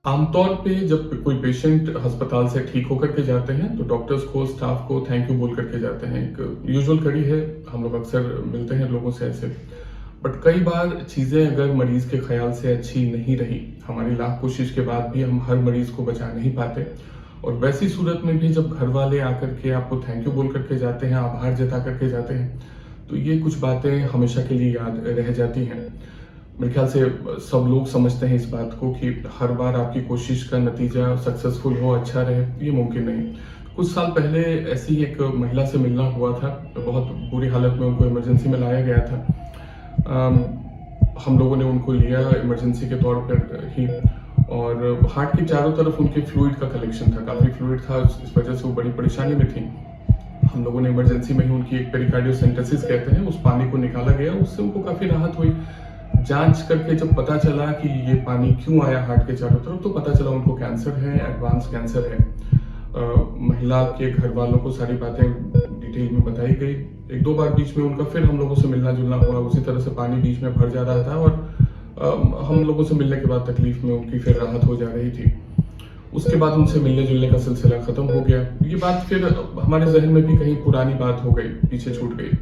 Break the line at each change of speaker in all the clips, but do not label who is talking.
आमतौर पे जब कोई पेशेंट अस्पताल से ठीक होकर के जाते हैं तो डॉक्टर्स को स्टाफ को थैंक यू बोल करके जाते हैं। एक यूजुअल कड़ी है, हम लोग अक्सर मिलते हैं लोगों से ऐसे। बट कई बार चीज़ें अगर मरीज के ख्याल से अच्छी नहीं रही, हमारी लाख कोशिश के बाद भी हम हर मरीज को बचा नहीं पाते, और वैसी सूरत में भी जब घर वाले आकर के आपको थैंक यू बोल करके जाते हैं, आभार जता करके जाते हैं, तो ये कुछ बातें हमेशा के लिए याद रह जाती हैं। मेरे ख्याल से सब लोग समझते हैं इस बात को कि हर बार आपकी कोशिश का नतीजा सक्सेसफुल हो, अच्छा रहे, ये मुमकिन नहीं। कुछ साल पहले ऐसी एक महिला से मिलना हुआ था, बहुत बुरी हालत में उनको इमरजेंसी में लाया गया था। हम लोगों ने उनको लिया इमरजेंसी के तौर पर ही, और हार्ट के चारों तरफ उनके फ्लूइड का कलेक्शन था, काफ़ी फ्लूइड था, इस वजह से वो बड़ी परेशानी में थी। हम लोगों ने इमरजेंसी में ही उनकी एक पेरिकार्डियोसेंटेसिस कहते हैं, उस पानी को निकाला गया, उससे उनको काफ़ी राहत हुई। जांच करके जब पता चला कि ये पानी क्यों आया हार्ट के चारों तरफ, तो पता चला उनको कैंसर है, एडवांस कैंसर है। महिला के घर वालों को सारी बातें डिटेल में बताई गई। एक दो बार बीच में उनका फिर हम लोगों से मिलना जुलना हुआ, उसी तरह से पानी बीच में भर जा रहा था, और हम लोगों से मिलने के बाद तकलीफ में उनकी फिर राहत हो जा रही थी। उसके बाद उनसे मिलने जुलने का सिलसिला खत्म हो गया। ये बात फिर हमारे जहन में भी कहीं पुरानी बात हो गई, पीछे छूट गई।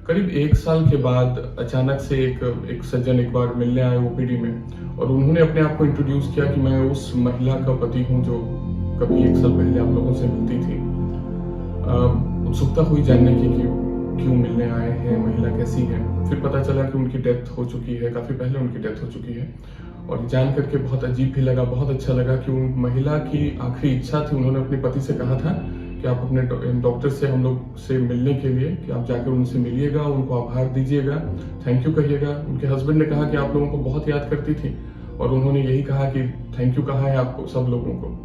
करीब 1 साल के बाद अचानक से एक सज्जन एक बार मिलने आए ओपीडी में, और उन्होंने अपने आप को इंट्रोड्यूस किया कि मैं उस महिला का पति हूँ जो कभी 1 साल पहले आप लोगों से मिलती थी। उत्सुकता हुई जानने की कि क्यों मिलने आए हैं, महिला कैसी है। फिर पता चला कि उनकी डेथ हो चुकी है, काफ़ी पहले उनकी डेथ हो चुकी है, और जान करके बहुत अजीब भी लगा, बहुत अच्छा लगा कि उन महिला की आखिरी इच्छा थी, उन्होंने अपने पति से कहा था कि आप अपने डॉक्टर से हम लोग से मिलने के लिए कि आप जाकर उनसे मिलिएगा, उनको आभार दीजिएगा, थैंक यू कहिएगा। उनके हस्बैंड ने कहा कि आप लोगों को बहुत याद करती थी, और उन्होंने यही कहा कि थैंक यू कहा है आपको सब लोगों को।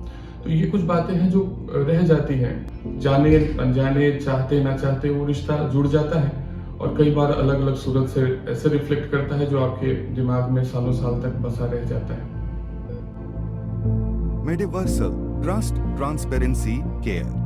तो ये कुछ बातें हैं जो रह जाती हैं, जाने अनजाने, चाहते ना चाहते वो रिश्ता जुड़ जाता है, और कई बार अलग अलग सूरत से ऐसे रिफ्लेक्ट करता है जो आपके दिमाग में सालों साल तक बसा रह जाता है।
Mediversal Trust, Transparency, Care।